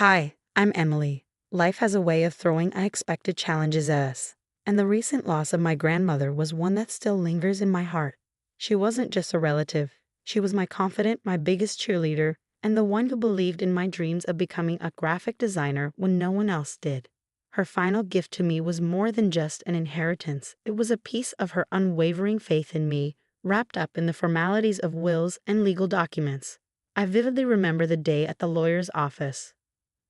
Hi, I'm Emily. Life has a way of throwing unexpected challenges at us, and the recent loss of my grandmother was one that still lingers in my heart. She wasn't just a relative, she was my confidant, my biggest cheerleader, and the one who believed in my dreams of becoming a graphic designer when no one else did. Her final gift to me was more than just an inheritance, it was a piece of her unwavering faith in me, wrapped up in the formalities of wills and legal documents. I vividly remember the day at the lawyer's office.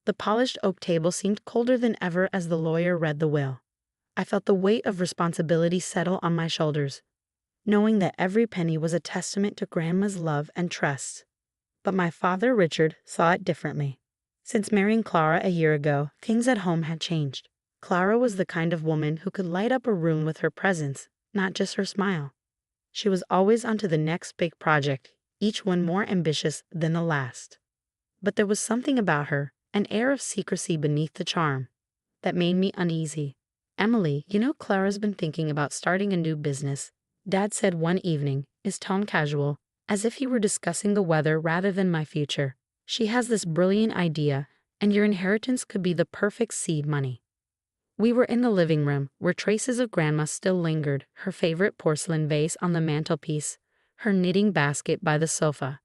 The polished oak table seemed colder than ever as the lawyer read the will. I felt the weight of responsibility settle on my shoulders, knowing that every penny was a testament to Grandma's love and trust. But my father, Richard, saw it differently. Since marrying Clara a year ago, things at home had changed. Clara was the kind of woman who could light up a room with her presence, not just her smile. She was always on to the next big project, each one more ambitious than the last. But there was something about her, an air of secrecy beneath the charm, that made me uneasy. "Emily, Clara's been thinking about starting a new business," Dad said one evening, his tone casual, as if he were discussing the weather rather than my future. "She has this brilliant idea, and your inheritance could be the perfect seed money." We were in the living room, where traces of Grandma still lingered, her favorite porcelain vase on the mantelpiece, her knitting basket by the sofa.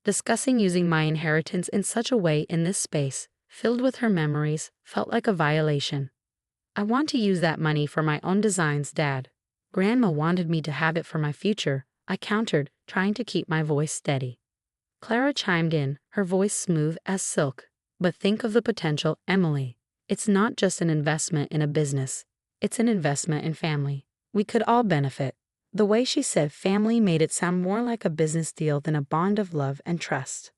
Discussing using my inheritance in such a way in this space, filled with her memories, felt like a violation. "I want to use that money for my own designs, Dad." "Grandma wanted me to have it for my future," I countered, trying to keep my voice steady. Clara chimed in, her voice smooth as silk. "But think of the potential, Emily. It's not just an investment in a business. It's an investment in family. We could all benefit." The way she said family made it sound more like a business deal than a bond of love and trust.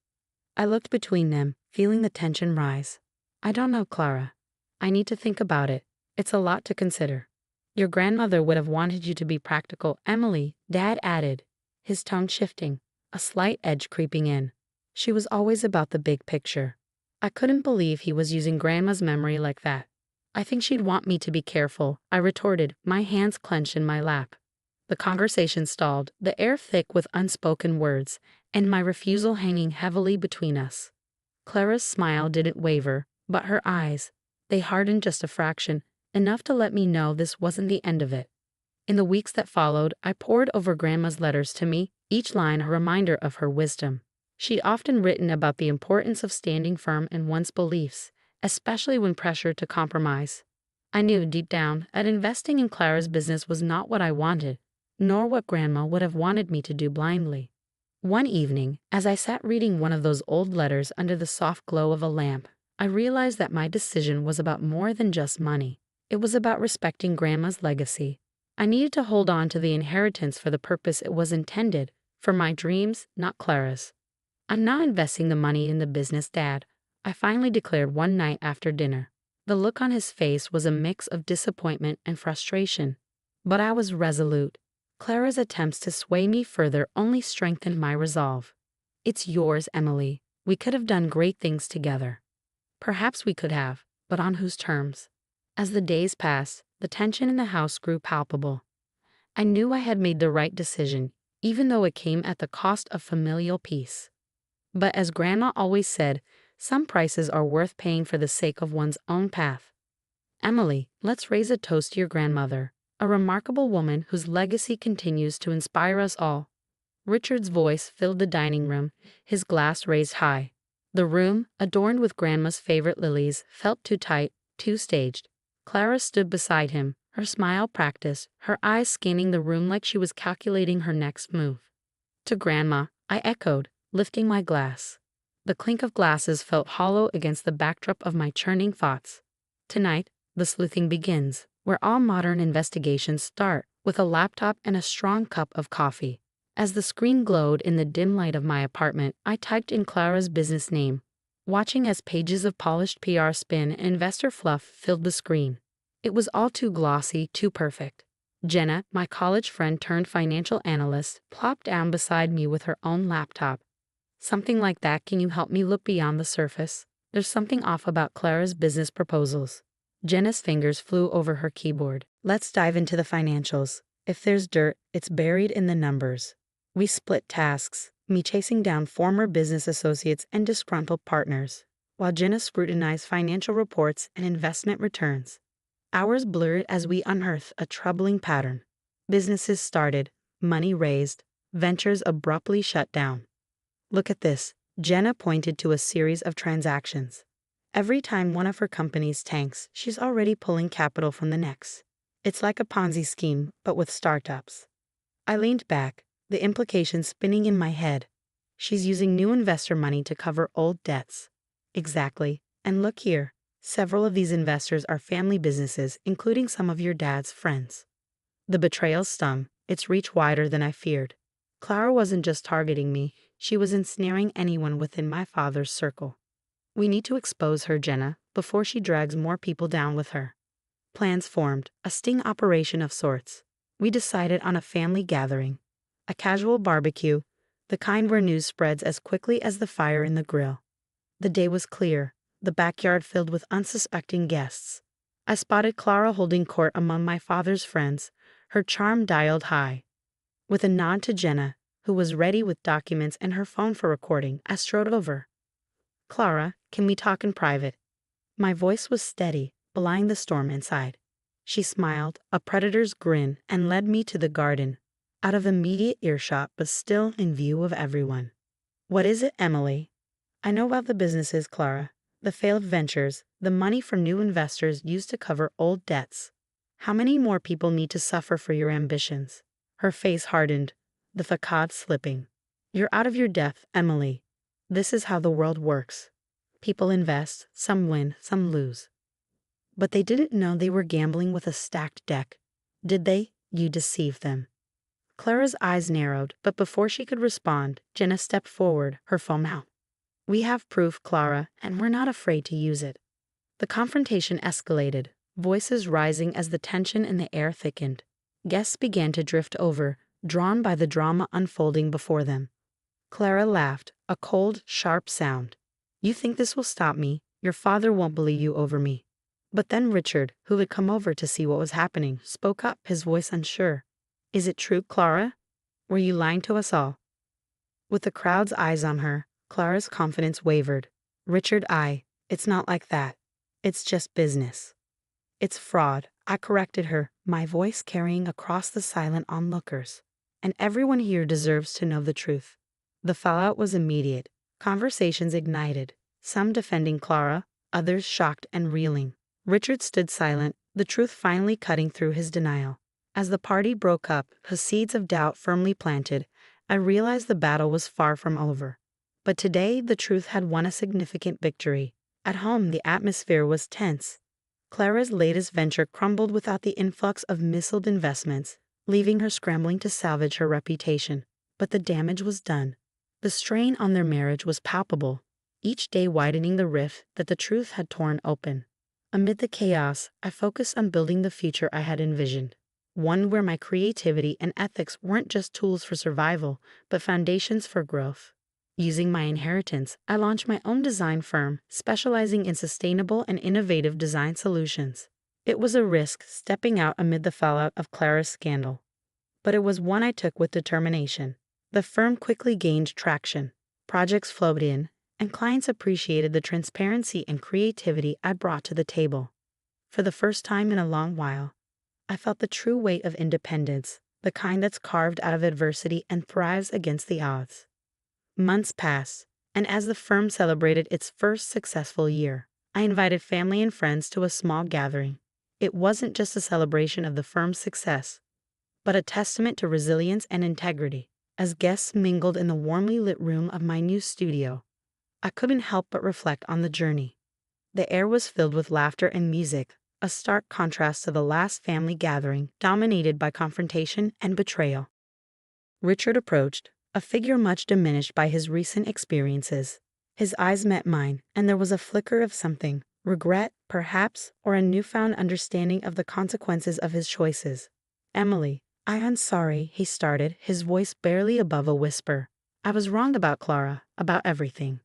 I looked between them, feeling the tension rise. "I don't know, Clara. I need to think about it. It's a lot to consider." "Your grandmother would have wanted you to be practical, Emily," Dad added, his tone shifting, a slight edge creeping in. "She was always about the big picture." I couldn't believe he was using Grandma's memory like that. "I think she'd want me to be careful," I retorted, my hands clenched in my lap. The conversation stalled, the air thick with unspoken words, and my refusal hanging heavily between us. Clara's smile didn't waver, but her eyes, they hardened just a fraction, enough to let me know this wasn't the end of it. In the weeks that followed, I pored over Grandma's letters to me, each line a reminder of her wisdom. She'd often written about the importance of standing firm in one's beliefs, especially when pressured to compromise. I knew deep down that investing in Clara's business was not what I wanted, nor what Grandma would have wanted me to do blindly. One evening, as I sat reading one of those old letters under the soft glow of a lamp, I realized that my decision was about more than just money. It was about respecting Grandma's legacy. I needed to hold on to the inheritance for the purpose it was intended, for my dreams, not Clara's. "I'm not investing the money in the business, Dad," I finally declared one night after dinner. The look on his face was a mix of disappointment and frustration. But I was resolute. Clara's attempts to sway me further only strengthened my resolve. "It's yours, Emily. We could have done great things together." Perhaps we could have, but on whose terms? As the days passed, the tension in the house grew palpable. I knew I had made the right decision, even though it came at the cost of familial peace. But as Grandma always said, some prices are worth paying for the sake of one's own path. "Emily, let's raise a toast to your grandmother, a remarkable woman whose legacy continues to inspire us all." Richard's voice filled the dining room, his glass raised high. The room, adorned with Grandma's favorite lilies, felt too tight, too staged. Clara stood beside him, her smile practiced, her eyes scanning the room like she was calculating her next move. "To Grandma," I echoed, lifting my glass. The clink of glasses felt hollow against the backdrop of my churning thoughts. Tonight, the sleuthing begins, where all modern investigations start, with a laptop and a strong cup of coffee. As the screen glowed in the dim light of my apartment, I typed in Clara's business name, watching as pages of polished PR spin and investor fluff filled the screen. It was all too glossy, too perfect. Jenna, my college friend turned financial analyst, plopped down beside me with her own laptop. "Something like that, can you help me look beyond the surface? There's something off about Clara's business proposals." Jenna's fingers flew over her keyboard. "Let's dive into the financials. If there's dirt, it's buried in the numbers." We split tasks, me chasing down former business associates and disgruntled partners, while Jenna scrutinized financial reports and investment returns. Hours blurred as we unearthed a troubling pattern. Businesses started, money raised, ventures abruptly shut down. Look at this. Jenna pointed to a series of transactions. Every time one of her companies tanks, she's already pulling capital from the next. It's like a Ponzi scheme, but with startups. I leaned back, the implications spinning in my head. She's using new investor money to cover old debts. Exactly. And look here. Several of these investors are family businesses, including some of your dad's friends. The betrayal stung, its reach wider than I feared. Clara wasn't just targeting me, she was ensnaring anyone within my father's circle. We need to expose her, Jenna, before she drags more people down with her. Plans formed, a sting operation of sorts. We decided on a family gathering. A casual barbecue, the kind where news spreads as quickly as the fire in the grill. The day was clear, the backyard filled with unsuspecting guests. I spotted Clara holding court among my father's friends, her charm dialed high. With a nod to Jenna, who was ready with documents and her phone for recording, I strode over. Clara, can we talk in private? My voice was steady, belying the storm inside. She smiled, a predator's grin, and led me to the garden, out of immediate earshot but still in view of everyone. What is it, Emily? I know about the businesses, Clara. The failed ventures, the money from new investors used to cover old debts. How many more people need to suffer for your ambitions? Her face hardened, the facade slipping. You're out of your depth, Emily. This is how the world works. People invest, some win, some lose. But they didn't know they were gambling with a stacked deck. Did they? You deceived them. Clara's eyes narrowed, but before she could respond, Jenna stepped forward, her phone out. We have proof, Clara, and we're not afraid to use it. The confrontation escalated, voices rising as the tension in the air thickened. Guests began to drift over, drawn by the drama unfolding before them. Clara laughed, a cold, sharp sound. You think this will stop me? Your father won't believe you over me. But then Richard, who had come over to see what was happening, spoke up, his voice unsure. Is it true, Clara? Were you lying to us all? With the crowd's eyes on her, Clara's confidence wavered. Richard, it's not like that. It's just business. It's fraud, I corrected her, my voice carrying across the silent onlookers. And everyone here deserves to know the truth. The fallout was immediate. Conversations ignited, some defending Clara, others shocked and reeling. Richard stood silent, the truth finally cutting through his denial. As the party broke up, the seeds of doubt firmly planted, I realized the battle was far from over. But today, the truth had won a significant victory. At home, the atmosphere was tense. Clara's latest venture crumbled without the influx of missiled investments, leaving her scrambling to salvage her reputation. But the damage was done. The strain on their marriage was palpable, each day widening the rift that the truth had torn open. Amid the chaos, I focused on building the future I had envisioned. One where my creativity and ethics weren't just tools for survival, but foundations for growth. Using my inheritance, I launched my own design firm, specializing in sustainable and innovative design solutions. It was a risk stepping out amid the fallout of Clara's scandal, but it was one I took with determination. The firm quickly gained traction. Projects flowed in, and clients appreciated the transparency and creativity I brought to the table. For the first time in a long while, I felt the true weight of independence, the kind that's carved out of adversity and thrives against the odds. Months passed, and as the firm celebrated its first successful year, I invited family and friends to a small gathering. It wasn't just a celebration of the firm's success, but a testament to resilience and integrity. As guests mingled in the warmly lit room of my new studio, I couldn't help but reflect on the journey. The air was filled with laughter and music, a stark contrast to the last family gathering dominated by confrontation and betrayal. Richard approached, a figure much diminished by his recent experiences. His eyes met mine, and there was a flicker of something, regret, perhaps, or a newfound understanding of the consequences of his choices. Emily, I am sorry, he started, his voice barely above a whisper. I was wrong about Clara, about everything.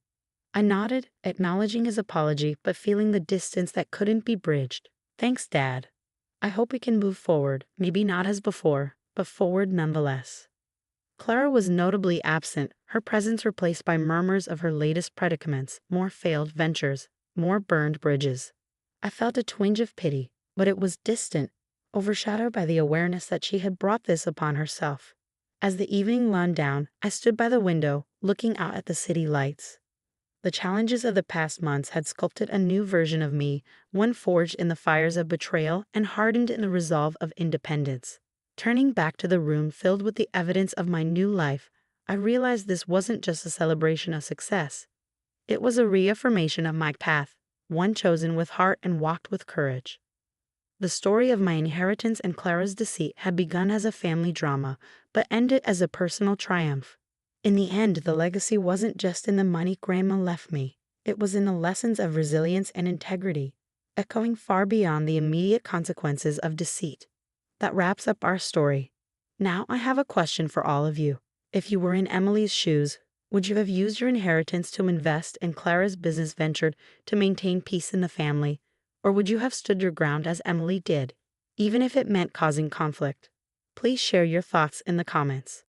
I nodded, acknowledging his apology, but feeling the distance that couldn't be bridged. Thanks, Dad. I hope we can move forward, maybe not as before, but forward nonetheless. Clara was notably absent, her presence replaced by murmurs of her latest predicaments, more failed ventures, more burned bridges. I felt a twinge of pity, but it was distant, overshadowed by the awareness that she had brought this upon herself. As the evening wound down, I stood by the window, looking out at the city lights. The challenges of the past months had sculpted a new version of me, one forged in the fires of betrayal and hardened in the resolve of independence. Turning back to the room filled with the evidence of my new life, I realized this wasn't just a celebration of success. It was a reaffirmation of my path, one chosen with heart and walked with courage. The story of my inheritance and Clara's deceit had begun as a family drama, but ended as a personal triumph. In the end, the legacy wasn't just in the money Grandma left me. It was in the lessons of resilience and integrity, echoing far beyond the immediate consequences of deceit. That wraps up our story. Now I have a question for all of you. If you were in Emily's shoes, would you have used your inheritance to invest in Clara's business venture to maintain peace in the family? Or would you have stood your ground as Emily did, even if it meant causing conflict? Please share your thoughts in the comments.